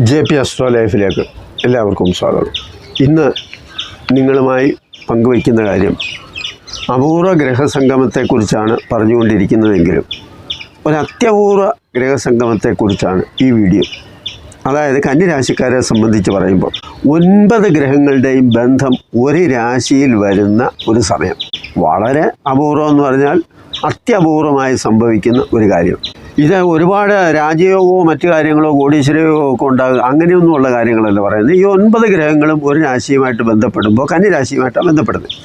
JP astro ലൈഫിലേക്ക് എല്ലാവർക്കും സ്വാഗതം. ഇന്ന് നിങ്ങളുമായി പങ്കുവയ്ക്കുന്ന കാര്യം അപൂർവ ഗ്രഹസംഗമത്തെക്കുറിച്ചാണ് പറഞ്ഞുകൊണ്ടിരിക്കുന്നതെങ്കിലും ഒരു അത്യപൂർവ ഗ്രഹസംഗമത്തെക്കുറിച്ചാണ് ഈ വീഡിയോ. അതായത് കന്നിരാശിക്കാരെ സംബന്ധിച്ച് പറയുമ്പോൾ 9 ഗ്രഹങ്ങളുടെയും ബന്ധം ഒരു രാശിയിൽ വരുന്ന ഒരു സമയം വളരെ അപൂർവം എന്ന് പറഞ്ഞാൽ അത്യപൂർവമായി സംഭവിക്കുന്ന ഒരു കാര്യം. ഇത് ഒരുപാട് രാജയോഗമോ മറ്റു കാര്യങ്ങളോ കോടീശ്വരയോഗമോ ഒക്കെ ഉണ്ടാകുക അങ്ങനെയൊന്നുമുള്ള കാര്യങ്ങളല്ല പറയുന്നത്. ഈ 9 ഗ്രഹങ്ങളും ഒരു രാശിയുമായിട്ട് ബന്ധപ്പെടുമ്പോൾ കന്നിരാശിയുമായിട്ടാണ് ബന്ധപ്പെടുന്നത്.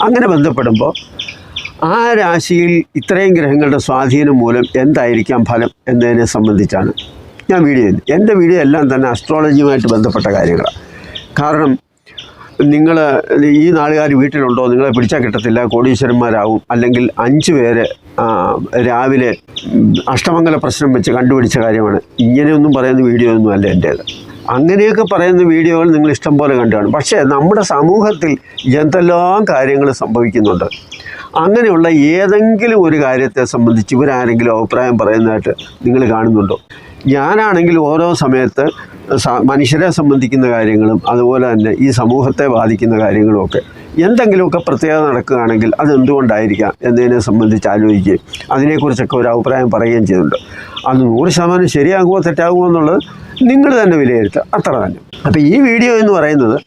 അങ്ങനെ ബന്ധപ്പെടുമ്പോൾ ആ രാശിയിൽ ഇത്രയും ഗ്രഹങ്ങളുടെ സ്വാധീനം മൂലം എന്തായിരിക്കാം ഫലം എന്നതിനെ സംബന്ധിച്ചാണ് ഞാൻ വീഡിയോ ചെയ്യുന്നത്. എൻ്റെ വീഡിയോ എല്ലാം തന്നെ അസ്ട്രോളജിയുമായിട്ട് ബന്ധപ്പെട്ട കാര്യങ്ങളാണ്. കാരണം നിങ്ങൾ ഈ നാളുകാർ വീട്ടിലുണ്ടോ, നിങ്ങളെ പിടിച്ചാൽ കിട്ടത്തില്ല, കോടീശ്വരന്മാരാവും, അല്ലെങ്കിൽ 5 പേര് രാവിലെ അഷ്ടമംഗല പ്രശ്നം വെച്ച് കണ്ടുപിടിച്ച കാര്യമാണ്. ഇങ്ങനെയൊന്നും പറയുന്ന വീഡിയോ ഒന്നും അല്ല എൻ്റേത്. അങ്ങനെയൊക്കെ പറയുന്ന വീഡിയോകൾ നിങ്ങൾ ഇഷ്ടം പോലെ കണ്ടു കാണും. പക്ഷേ നമ്മുടെ സമൂഹത്തിൽ എന്തെല്ലാം കാര്യങ്ങൾ സംഭവിക്കുന്നുണ്ട്. അങ്ങനെയുള്ള ഏതെങ്കിലും ഒരു കാര്യത്തെ സംബന്ധിച്ച് ഇവരാരെങ്കിലും അഭിപ്രായം പറയുന്നതായിട്ട് നിങ്ങൾ കാണുന്നുണ്ടോ? ഞാനാണെങ്കിൽ ഓരോ സമയത്ത് മനുഷ്യരെ സംബന്ധിക്കുന്ന കാര്യങ്ങളും അതുപോലെ തന്നെ ഈ സമൂഹത്തെ ബാധിക്കുന്ന കാര്യങ്ങളുമൊക്കെ എന്തെങ്കിലുമൊക്കെ പ്രത്യേകത നടക്കുകയാണെങ്കിൽ അതെന്തുകൊണ്ടായിരിക്കാം എന്നതിനെ സംബന്ധിച്ച് ആലോചിക്കുകയും അതിനെക്കുറിച്ചൊക്കെ ഒരു അഭിപ്രായം പറയുകയും ചെയ്തിട്ടുണ്ട്. അത് 100% ശരിയാകുമോ തെറ്റാകുമോ എന്നുള്ളത് നിങ്ങൾ തന്നെ വിലയിരുത്തുക, അത്ര തന്നെ. അപ്പോൾ ഈ വീഡിയോ എന്ന് പറയുന്നത്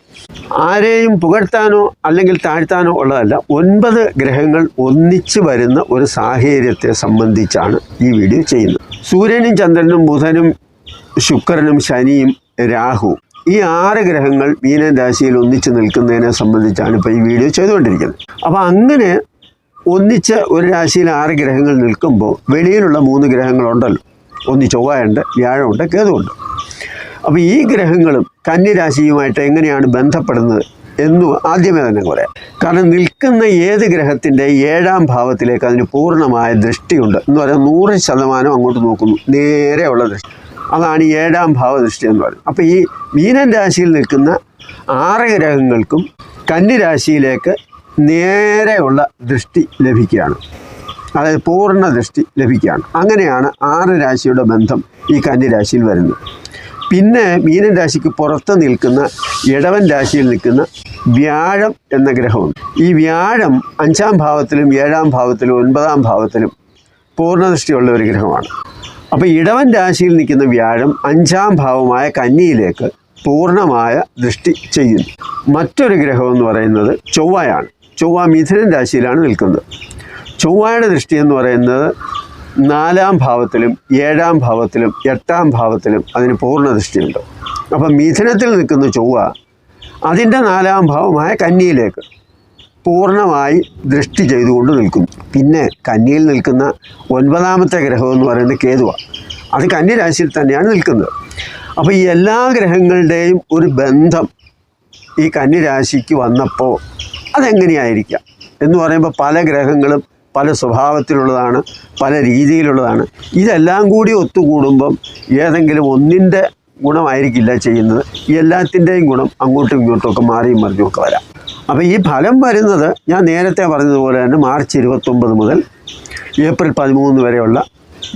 ആരെയും പുകഴ്ത്താനോ അല്ലെങ്കിൽ താഴ്ത്താനോ ഉള്ളതല്ല. 9 ഗ്രഹങ്ങൾ ഒന്നിച്ച് വരുന്ന ഒരു സാഹചര്യത്തെ സംബന്ധിച്ചാണ് ഈ വീഡിയോ ചെയ്യുന്നത്. സൂര്യനും ചന്ദ്രനും ബുധനും ശുക്രനും ശനിയും രാഹുവും ഈ 6 ഗ്രഹങ്ങൾ മീനൻ രാശിയിൽ ഒന്നിച്ച് നിൽക്കുന്നതിനെ സംബന്ധിച്ചാണ് ഇപ്പോൾ ഈ വീഡിയോ ചെയ്തുകൊണ്ടിരിക്കുന്നത്. അപ്പോൾ അങ്ങനെ ഒന്നിച്ച് ഒരു രാശിയിൽ 6 ഗ്രഹങ്ങൾ നിൽക്കുമ്പോൾ വെളിയിലുള്ള 3 ഗ്രഹങ്ങളുണ്ടല്ലോ. ഒന്ന് ചൊവ്വയുണ്ട്, വ്യാഴമുണ്ട്, കേതുവുണ്ട്. അപ്പോൾ ഈ ഗ്രഹങ്ങളും കന്നിരാശിയുമായിട്ട് എങ്ങനെയാണ് ബന്ധപ്പെടുന്നത് എന്ന് ആദ്യമേ തന്നെ പറയാം. കാരണം നിൽക്കുന്ന ഏത് ഗ്രഹത്തിൻ്റെ 7ാം ഭാവത്തിലേക്ക് അതിന് പൂർണ്ണമായ ദൃഷ്ടിയുണ്ട് എന്ന് പറയാൻ 100% അങ്ങോട്ട് നോക്കുന്നു, നേരെയുള്ള ദൃഷ്ടി. അതാണ് 7ാം ഭാവ ദൃഷ്ടി എന്ന് പറയുന്നത്. അപ്പോൾ ഈ മീനൻ രാശിയിൽ നിൽക്കുന്ന 6 ഗ്രഹങ്ങൾക്കും കന്നിരാശിയിലേക്ക് നേരെയുള്ള ദൃഷ്ടി ലഭിക്കുകയാണ്. അതായത് പൂർണ്ണ ദൃഷ്ടി ലഭിക്കുകയാണ്. അങ്ങനെയാണ് 6 രാശിയുടെ ബന്ധം ഈ കന്നിരാശിയിൽ വരുന്നത്. പിന്നെ മീനൻ രാശിക്ക് പുറത്ത് നിൽക്കുന്ന ഇടവൻ രാശിയിൽ നിൽക്കുന്ന വ്യാഴം എന്ന ഗ്രഹമുണ്ട്. ഈ വ്യാഴം 5ാം ഭാവത്തിലും 7ാം ഭാവത്തിലും 9ാം ഭാവത്തിലും പൂർണ്ണദൃഷ്ടിയുള്ള ഒരു ഗ്രഹമാണ്. അപ്പോൾ ഇടവൻ രാശിയിൽ നിൽക്കുന്ന വ്യാഴം 5ാം ഭാവമായ കന്നിയിലേക്ക് പൂർണ്ണമായ ദൃഷ്ടി ചെയ്യുന്നു. മറ്റൊരു ഗ്രഹം എന്ന് പറയുന്നത് ചൊവ്വയാണ്. ചൊവ്വ മിഥുനൻ രാശിയിലാണ് നിൽക്കുന്നത്. ചൊവ്വയുടെ ദൃഷ്ടി എന്ന് പറയുന്നത് 4ാം ഭാവത്തിലും 7ാം ഭാവത്തിലും 8ാം ഭാവത്തിലും അതിന് പൂർണ്ണ ദൃഷ്ടിയുണ്ട്. അപ്പം മിഥുനത്തിൽ നിൽക്കുന്ന ചൊവ്വ അതിൻ്റെ 4ാം ഭാവമായ കന്നിയിലേക്ക് പൂർണ്ണമായി ദൃഷ്ടി ചെയ്തുകൊണ്ട് നിൽക്കുന്നു. പിന്നെ കന്നിയിൽ നിൽക്കുന്ന 9ാമത്തെ ഗ്രഹം എന്ന് പറയുന്നത് കേതുവാണ്. അത് കന്നിരാശിയിൽ തന്നെയാണ് നിൽക്കുന്നത്. അപ്പോൾ ഈ എല്ലാ ഗ്രഹങ്ങളുടെയും ഒരു ബന്ധം ഈ കന്നിരാശിക്ക് വന്നപ്പോൾ അതെങ്ങനെയായിരിക്കാം എന്ന് പറയുമ്പോൾ പല ഗ്രഹങ്ങളും പല സ്വഭാവത്തിലുള്ളതാണ്, പല രീതിയിലുള്ളതാണ്. ഇതെല്ലാം കൂടി ഒത്തുകൂടുമ്പം ഏതെങ്കിലും ഒന്നിൻ്റെ ഗുണമായിരിക്കില്ല ചെയ്യുന്നത്. എല്ലാത്തിൻ്റെയും ഗുണം അങ്ങോട്ടും ഇങ്ങോട്ടുമൊക്കെ മാറിയും മറിഞ്ഞുമൊക്കെ വരാം. അപ്പോൾ ഈ ഫലം വരുന്നത് ഞാൻ നേരത്തെ പറഞ്ഞതുപോലെ തന്നെ മാർച്ച് 29 മുതൽ ഏപ്രിൽ 13 വരെയുള്ള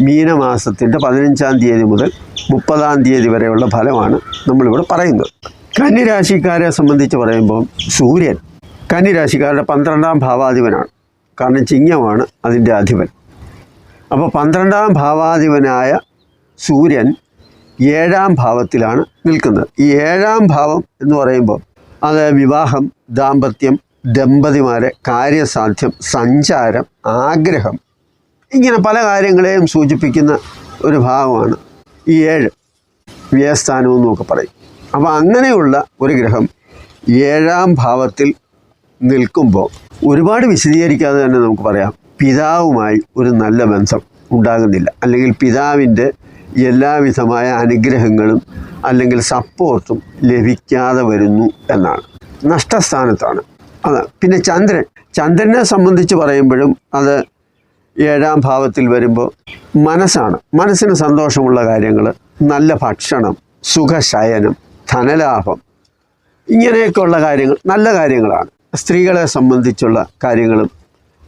മീനമാസത്തിൻ്റെ 15ാം തീയതി മുതൽ 30ാം തീയതി വരെയുള്ള ഫലമാണ് നമ്മളിവിടെ പറയുന്നത്. കന്നിരാശിക്കാരെ സംബന്ധിച്ച് പറയുമ്പോൾ സൂര്യൻ കന്നിരാശിക്കാരുടെ 12ാം ഭാവാധിപനാണ്. കാരണം ചിങ്ങമാണ് അതിൻ്റെ അധിപൻ. അപ്പോൾ 12ാം ഭാവാധിപനായ സൂര്യൻ 7ാം ഭാവത്തിലാണ് നിൽക്കുന്നത്. ഈ 7ാം ഭാവം എന്ന് പറയുമ്പോൾ അത് വിവാഹം, ദാമ്പത്യം, ദമ്പതിമാരെ, കാര്യസാധ്യം, സഞ്ചാരം, ആഗ്രഹം, ഇങ്ങനെ പല കാര്യങ്ങളെയും സൂചിപ്പിക്കുന്ന ഒരു ഭാവമാണ് ഈ 7 വ്യയസ്ഥാനം എന്നൊക്കെ പറയും. അപ്പോൾ അങ്ങനെയുള്ള ഒരു ഗ്രഹം 7ാം ഭാവത്തിൽ നിൽക്കുമ്പോൾ ഒരുപാട് വിശദീകരിക്കാതെ തന്നെ നമുക്ക് പറയാം, പിതാവുമായി ഒരു നല്ല ബന്ധം ഉണ്ടാകുന്നില്ല, അല്ലെങ്കിൽ പിതാവിൻ്റെ എല്ലാവിധമായ അനുഗ്രഹങ്ങളും അല്ലെങ്കിൽ സപ്പോർട്ടും ലഭിക്കാതെ വരുന്നു എന്നാണ്. നഷ്ടസ്ഥാനത്താണ് അത്. പിന്നെ ചന്ദ്രനെ സംബന്ധിച്ച് പറയുമ്പോഴും അത് 7ാം ഭാവത്തിൽ വരുമ്പോൾ മനസ്സാണ്. മനസ്സിന് സന്തോഷമുള്ള കാര്യങ്ങൾ, നല്ല ഭക്ഷണം, സുഖശയനം, ധനലാഭം, ഇങ്ങനെയൊക്കെയുള്ള കാര്യങ്ങൾ നല്ല കാര്യങ്ങളാണ്. സ്ത്രീകളെ സംബന്ധിച്ചുള്ള കാര്യങ്ങളും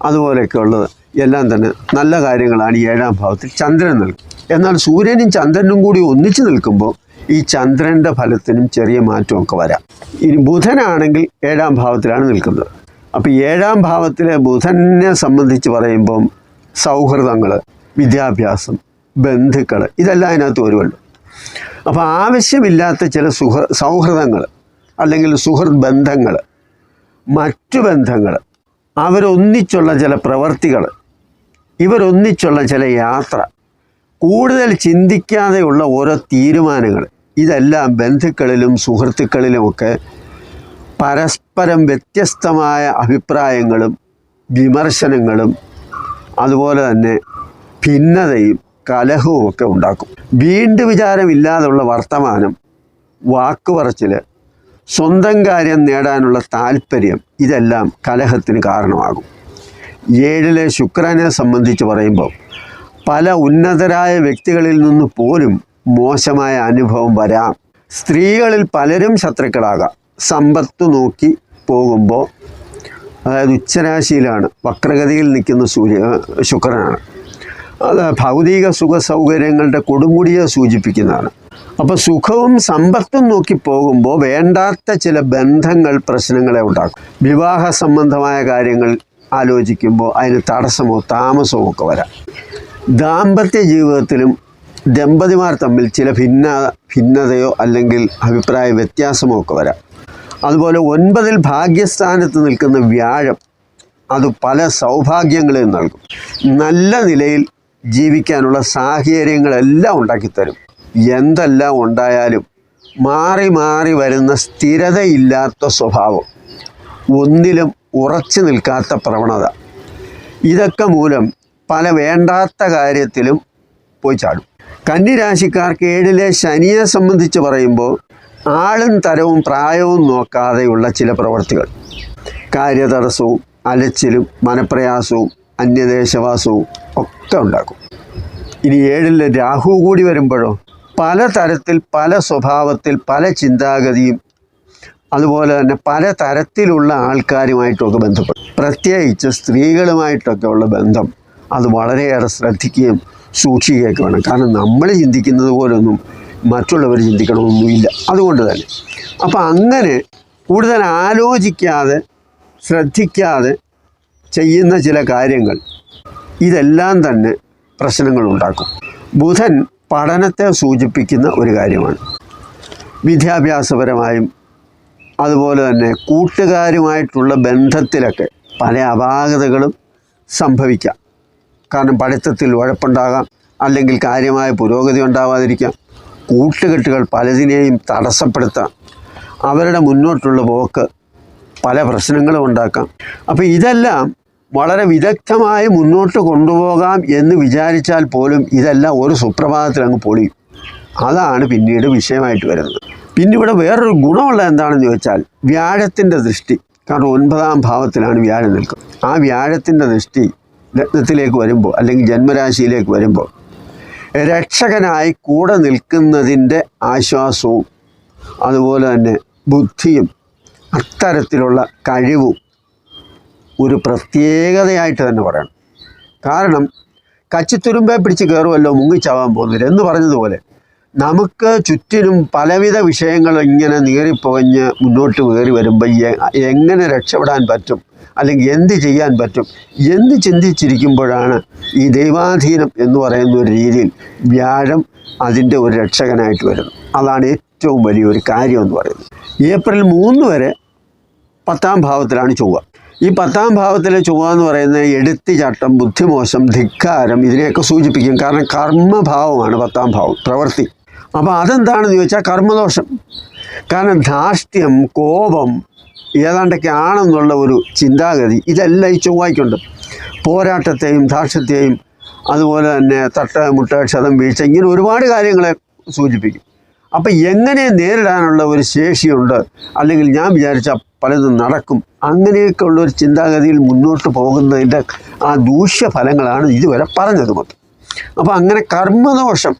അതുപോലെയൊക്കെ ഉള്ളത് എല്ലാം തന്നെ നല്ല കാര്യങ്ങളാണ് ഈ 7ാം ഭാവത്തിൽ ചന്ദ്രൻ നൽകും. എന്നാൽ സൂര്യനും ചന്ദ്രനും കൂടി ഒന്നിച്ച് നിൽക്കുമ്പോൾ ഈ ചന്ദ്രൻ്റെ ഫലത്തിനും ചെറിയ മാറ്റമൊക്കെ വരാം. ഇനി ബുധനാണെങ്കിൽ 7-ാം ഭാവത്തിലാണ് നിൽക്കുന്നത്. അപ്പോൾ 7-ാം ഭാവത്തിലെ ബുധനെ സംബന്ധിച്ച് പറയുമ്പം സൗഹൃദങ്ങൾ, വിദ്യാഭ്യാസം, ബന്ധുക്കൾ ഇതെല്ലാം അതിനകത്ത് വരുമല്ലോ. അപ്പോൾ ആവശ്യമില്ലാത്ത ചില സൗഹൃദങ്ങൾ അല്ലെങ്കിൽ സുഹൃത്ത് ബന്ധങ്ങൾ, മറ്റു ബന്ധങ്ങൾ, അവരൊന്നിച്ചുള്ള ചില പ്രവർത്തികൾ, ഇവരൊന്നിച്ചുള്ള ചില യാത്ര, കൂടുതൽ ചിന്തിക്കാതെയുള്ള ഓരോ തീരുമാനങ്ങൾ, ഇതെല്ലാം ബന്ധുക്കളിലും സുഹൃത്തുക്കളിലുമൊക്കെ പരസ്പരം വ്യത്യസ്തമായ അഭിപ്രായങ്ങളും വിമർശനങ്ങളും അതുപോലെ തന്നെ ഭിന്നതയും കലഹവും ഒക്കെ ഉണ്ടാക്കും. വീണ്ടും വിചാരമില്ലാതുള്ള വർത്തമാനം, വാക്കുപറച്ചിൽ, സ്വന്തം കാര്യം നേടാനുള്ള താല്പര്യം, ഇതെല്ലാം കലഹത്തിന് കാരണമാകും. 7-ലെ ശുക്രനെ സംബന്ധിച്ച് പറയുമ്പോൾ പല ഉന്നതരായ വ്യക്തികളിൽ നിന്ന് പോലും മോശമായ അനുഭവം വരാം. സ്ത്രീകളിൽ പലരും ശത്രുക്കളാകാം. സമ്പത്ത് നോക്കി പോകുമ്പോൾ, അതായത് ഉച്ചരാശിയിലാണ്, വക്രഗതിയിൽ നിൽക്കുന്ന ശുക്രനാണ്. അത് ഭൗതിക സുഖ സൗകര്യങ്ങളുടെ കൊടുമുടിയെ സൂചിപ്പിക്കുന്നതാണ്. അപ്പോൾ സുഖവും സമ്പത്തും നോക്കി പോകുമ്പോൾ വേണ്ടാത്ത ചില ബന്ധങ്ങൾ പ്രശ്നങ്ങളെ ഉണ്ടാക്കും. വിവാഹ സംബന്ധമായ കാര്യങ്ങൾ ആലോചിക്കുമ്പോൾ അതിന് തടസ്സമോ താമസമോ ഒക്കെ വരാം. ദാമ്പത്യ ജീവിതത്തിലും ദമ്പതിമാർ തമ്മിൽ ചില ഭിന്നതയോ അല്ലെങ്കിൽ അഭിപ്രായ വ്യത്യാസമോ ഒക്കെ വരാം. അതുപോലെ 9-ൽ ഭാഗ്യസ്ഥാനത്ത് നിൽക്കുന്ന വ്യാഴം അത് പല സൗഭാഗ്യങ്ങളെയും നൽകും. നല്ല നിലയിൽ ജീവിക്കാനുള്ള സാഹചര്യങ്ങളെല്ലാം ഉണ്ടാക്കിത്തരും. എന്തെല്ലാം ഉണ്ടായാലും മാറി മാറി വരുന്ന സ്ഥിരതയില്ലാത്ത സ്വഭാവം, ഒന്നിലും ഉറച്ചു നിൽക്കാത്ത പ്രവണത, ഇതൊക്കെ മൂലം പല വേണ്ടാത്ത കാര്യത്തിലും പോയി ചാടും. കന്നിരാശിക്കാർക്ക് 7-ലെ ശനിയെ സംബന്ധിച്ച് പറയുമ്പോൾ ആളും തരവും പ്രായവും നോക്കാതെയുള്ള ചില പ്രവർത്തികൾ കാര്യതടസ്സവും അലച്ചിലും മനപ്രയാസവും അന്യദേശവാസവും ഒക്കെ ഉണ്ടാക്കും. ഇനി 7-ലെ രാഹു കൂടി വരുമ്പോഴോ പലതരത്തിൽ, പല സ്വഭാവത്തിൽ, പല ചിന്താഗതിയും, അതുപോലെ തന്നെ പല തരത്തിലുള്ള ആൾക്കാരുമായിട്ടൊക്കെ ബന്ധപ്പെടും. പ്രത്യേകിച്ച് സ്ത്രീകളുമായിട്ടൊക്കെ ഉള്ള ബന്ധം അത് വളരെയേറെ ശ്രദ്ധിക്കുകയും സൂക്ഷിക്കുകയൊക്കെ വേണം. കാരണം നമ്മൾ ചിന്തിക്കുന്നത് പോലൊന്നും മറ്റുള്ളവർ ചിന്തിക്കണമെന്നൊന്നുമില്ല. അതുകൊണ്ട് തന്നെ അപ്പം അങ്ങനെ കൂടുതൽ ആലോചിക്കാതെ ശ്രദ്ധിക്കാതെ ചെയ്യുന്ന ചില കാര്യങ്ങൾ ഇതെല്ലാം തന്നെ പ്രശ്നങ്ങളുണ്ടാക്കും. ബുധൻ പഠനത്തെ സൂചിപ്പിക്കുന്ന ഒരു കാര്യമാണ്. വിദ്യാഭ്യാസപരമായും അതുപോലെ തന്നെ കൂട്ടുകാരുമായിട്ടുള്ള ബന്ധത്തിലൊക്കെ പല അപാകതകളും സംഭവിക്കാം. കാരണം പഠിത്തത്തിൽ ഉഴപ്പുണ്ടാകാം, അല്ലെങ്കിൽ കാര്യമായ പുരോഗതി ഉണ്ടാവാതിരിക്കാം. കൂട്ടുകെട്ടുകൾ പലതിനെയും തടസ്സപ്പെടുത്താം. അവരുടെ മുന്നോട്ടുള്ള പോക്ക് പല പ്രശ്നങ്ങളും ഉണ്ടാക്കാം. അപ്പോൾ ഇതെല്ലാം വളരെ വിദഗ്ധമായി മുന്നോട്ട് കൊണ്ടുപോകാം എന്ന് വിചാരിച്ചാൽ പോലും ഇതെല്ലാം ഒരു സുപ്രഭാതത്തിൽ അങ്ങ് പൊളിയും. അതാണ് പിന്നീട് വിഷയമായിട്ട് വരുന്നത്. പിന്നെ ഇവിടെ വേറൊരു ഗുണമുള്ള എന്താണെന്ന് ചോദിച്ചാൽ വ്യാഴത്തിൻ്റെ ദൃഷ്ടി. കാരണം 9-ാം ഭാവത്തിലാണ് വ്യാഴം നിൽക്കുന്നത്. ആ വ്യാഴത്തിൻ്റെ ദൃഷ്ടി ലഗ്നത്തിലേക്ക് വരുമ്പോൾ അല്ലെങ്കിൽ ജന്മരാശിയിലേക്ക് വരുമ്പോൾ രക്ഷകനായി കൂടെ നിൽക്കുന്നതിൻ്റെ ആശ്വാസവും അതുപോലെ തന്നെ ബുദ്ധിയും അത്തരത്തിലുള്ള കഴിവും ഒരു പ്രത്യേകതയായിട്ട് തന്നെ പറയണം. കാരണം കച്ചിത്തുരുമ്പെ പിടിച്ച് കയറുമല്ലോ മുങ്ങിച്ചാവാൻ പോകുന്നില്ല എന്ന് പറഞ്ഞതുപോലെ നമുക്ക് ചുറ്റിനും പലവിധ വിഷയങ്ങൾ ഇങ്ങനെ നീറിപ്പുകഞ്ഞ് മുന്നോട്ട് കയറി വരുമ്പോൾ എങ്ങനെ രക്ഷപ്പെടാൻ പറ്റും, അല്ലെങ്കിൽ എന്ത് ചെയ്യാൻ പറ്റും എന്ന് ചിന്തിച്ചിരിക്കുമ്പോഴാണ് ഈ ദൈവാധീനം എന്ന് പറയുന്ന ഒരു രീതിയിൽ വ്യാഴം അതിൻ്റെ ഒരു രക്ഷകനായിട്ട് വരുന്നത്. അതാണ് ഏറ്റവും വലിയൊരു കാര്യം എന്ന് പറയുന്നത്. ഏപ്രിൽ 3 വരെ 10-ാം ഭാവത്തിലാണ് ചൊവ്വ. ഈ 10-ാം ഭാവത്തിലെ ചൊവ്വ എന്ന് പറയുന്നത് എടുത്തുചാട്ടം, ബുദ്ധിമോശം, ധിക്കാരം ഇതിനെയൊക്കെ സൂചിപ്പിക്കും. കാരണം കർമ്മഭാവമാണ് 10-ാം ഭാവം, പ്രവൃത്തി. അപ്പോൾ അതെന്താണെന്ന് ചോദിച്ചാൽ കർമ്മദോഷം. കാരണം ധാർഷ്ട്യം, കോപം ഏതാണ്ടൊക്കെ ആണെന്നുള്ള ഒരു ചിന്താഗതി ഇതെല്ലാം ഈ ചൊവ്വയ്ക്കുണ്ട്. പോരാട്ടത്തെയും ധാർഷ്ട്യത്തെയും അതുപോലെ തന്നെ തട്ട് മുട്ട ക്ഷതം വീഴ്ച ഇങ്ങനെ ഒരുപാട് കാര്യങ്ങളെ സൂചിപ്പിക്കും. അപ്പം എങ്ങനെ നേരിടാനുള്ള ഒരു ശേഷിയുണ്ട്, അല്ലെങ്കിൽ ഞാൻ വിചാരിച്ച പലതും നടക്കും, അങ്ങനെയൊക്കെ ഉള്ളൊരു ചിന്താഗതിയിൽ മുന്നോട്ട് പോകുന്നതിൻ്റെ ആ ദൂഷ്യഫലങ്ങളാണ് ഇതുവരെ പറഞ്ഞത് മൊത്തം. അപ്പോൾ അങ്ങനെ കർമ്മദോഷം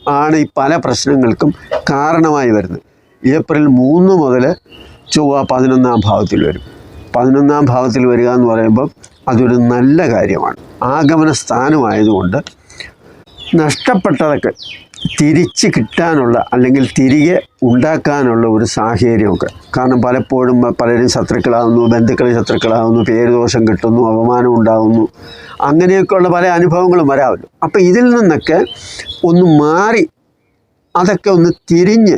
ആണ് ഈ പല പ്രശ്നങ്ങൾക്കും കാരണമായി വരുന്നത്. ഏപ്രിൽ 3 മുതൽ ചൊവ്വ 11-ാം ഭാവത്തിൽ വരും. 11-ാം ഭാവത്തിൽ വരിക എന്ന് പറയുമ്പോൾ അതൊരു നല്ല കാര്യമാണ്. ആഗമന സ്ഥാനമായതുകൊണ്ട് നഷ്ടപ്പെട്ടതൊക്കെ തിരിച്ച് കിട്ടാനുള്ള അല്ലെങ്കിൽ തിരികെ ഉണ്ടാക്കാനുള്ള ഒരു സാഹചര്യമൊക്കെ. കാരണം പലപ്പോഴും പലരും ശത്രുക്കളാകുന്നു, ബന്ധുക്കൾ ശത്രുക്കളാകുന്നു, പേരുദോഷം കിട്ടുന്നു, അപമാനം ഉണ്ടാകുന്നു, അങ്ങനെയൊക്കെയുള്ള പല അനുഭവങ്ങളും വരാമല്ലോ. അപ്പോൾ ഇതിൽ നിന്നൊക്കെ ഒന്ന് മാറി അതൊക്കെ ഒന്ന് തിരിഞ്ഞ്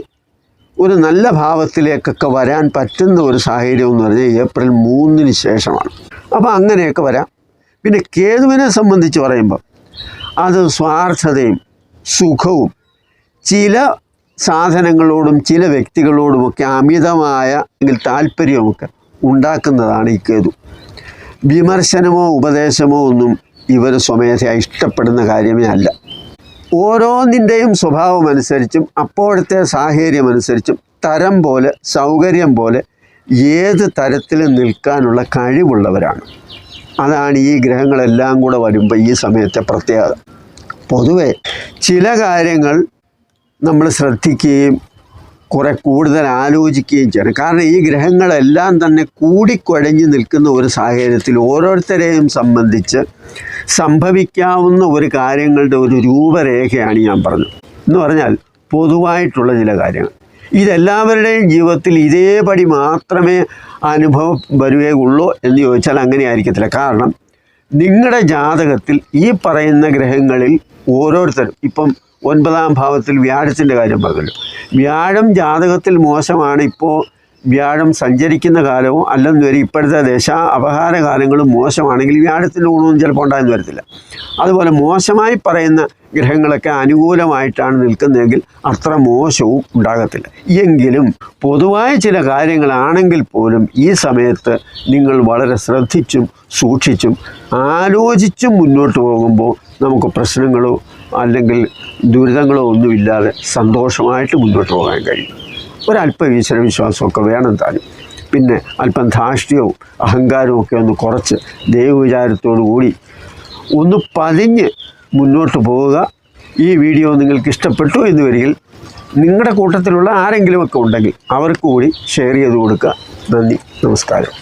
ഒരു നല്ല ഭാവത്തിലേക്കൊക്കെ വരാൻ പറ്റുന്ന ഒരു സാഹചര്യം എന്ന് പറഞ്ഞാൽ ഏപ്രിൽ 3-ന് ശേഷമാണ്. അപ്പോൾ അങ്ങനെയൊക്കെ വരാം. പിന്നെ കേതുവിനെ സംബന്ധിച്ച് പറയുമ്പോൾ അത് സ്വാർത്ഥതയും സുഖവും ചില സാധനങ്ങളോടും ചില വ്യക്തികളോടുമൊക്കെ അമിതമായ അല്ലെങ്കിൽ താല്പര്യമൊക്കെ ഉണ്ടാക്കുന്നതാണ് ഈ കേതു. വിമർശനമോ ഉപദേശമോ ഒന്നും ഇവർ സ്വമേധയാ ഇഷ്ടപ്പെടുന്ന കാര്യമേ അല്ല. ഓരോന്നിൻ്റെയും സ്വഭാവമനുസരിച്ചും അപ്പോഴത്തെ സാഹചര്യമനുസരിച്ചും തരം പോലെ സൗകര്യം പോലെ ഏത് തരത്തിലും നിൽക്കാനുള്ള കഴിവുള്ളവരാണ്. അതാണ് ഈ ഗ്രഹങ്ങളെല്ലാം കൂടെ വരുമ്പോൾ ഈ സമയത്തെ പ്രത്യേകത. പൊതുവെ ചില കാര്യങ്ങൾ നമ്മൾ ശ്രദ്ധിക്കുകയും കുറെ കൂടുതൽ ആലോചിക്കുകയും ചെയ്യണം. കാരണം ഈ ഗ്രഹങ്ങളെല്ലാം തന്നെ കൂടിക്കുഴഞ്ഞ് നിൽക്കുന്ന ഒരു സാഹചര്യത്തിൽ ഓരോരുത്തരെയും സംബന്ധിച്ച് സംഭവിക്കാവുന്ന ഒരു കാര്യങ്ങളുടെ ഒരു രൂപരേഖയാണ് ഞാൻ പറഞ്ഞത്. എന്ന് പറഞ്ഞാൽ പൊതുവായിട്ടുള്ള ചില കാര്യങ്ങൾ ഇതെല്ലാവരുടെയും ജീവിതത്തിൽ ഇതേപടി മാത്രമേ അനുഭവം വരികയുള്ളൂ എന്ന് ചോദിച്ചാൽ അങ്ങനെ ആയിരിക്കത്തില്ല. കാരണം നിങ്ങളുടെ ജാതകത്തിൽ ഈ പറയുന്ന ഗ്രഹങ്ങളിൽ ഓരോരുത്തരും ഇപ്പം 9-ാം ഭാവത്തിൽ വ്യാഴത്തിൻ്റെ കാര്യം പറഞ്ഞല്ലോ. വ്യാഴം ജാതകത്തിൽ മോശമാണ്. ഇപ്പോൾ വ്യാഴം സഞ്ചരിക്കുന്ന കാലവും അല്ലെന്ന് വരെ ഇപ്പോഴത്തെ ദശ അപഹാര കാലങ്ങളും മോശമാണെങ്കിൽ വ്യാഴത്തിൻ്റെ ഗുണമൊന്നും ചിലപ്പോൾ ഉണ്ടായെന്ന് വരത്തില്ല. അതുപോലെ മോശമായി പറയുന്ന ഗ്രഹങ്ങളൊക്കെ അനുകൂലമായിട്ടാണ് നിൽക്കുന്നതെങ്കിൽ അത്ര മോശവും ഉണ്ടാകത്തില്ല. എങ്കിലും പൊതുവായ ചില കാര്യങ്ങളാണെങ്കിൽ പോലും ഈ സമയത്ത് നിങ്ങൾ വളരെ ശ്രദ്ധിച്ചും സൂക്ഷിച്ചും ആലോചിച്ചും മുന്നോട്ട് പോകുമ്പോൾ നമുക്ക് പ്രശ്നങ്ങളോ അല്ലെങ്കിൽ ദുരിതങ്ങളോ ഒന്നുമില്ലാതെ സന്തോഷമായിട്ട് മുന്നോട്ട് പോകാൻ കഴിയും. ഒരല്പം ഈശ്വരവിശ്വാസമൊക്കെ വേണം താനും. പിന്നെ അല്പം ധാർഷ്ട്യവും അഹങ്കാരവും ഒക്കെ ഒന്ന് കുറച്ച് ദൈവവിചാരത്തോടു കൂടി ഒന്ന് പതിഞ്ഞ് മുന്നോട്ട് പോവുക. ഈ വീഡിയോ നിങ്ങൾക്ക് ഇഷ്ടപ്പെട്ടു എന്ന് വരികിൽ നിങ്ങളുടെ കൂട്ടത്തിലുള്ള ആരെങ്കിലുമൊക്കെ ഉണ്ടെങ്കിൽ അവർക്ക് കൂടി ഷെയർ ചെയ്ത് കൊടുക്കുക. നന്ദി, നമസ്കാരം.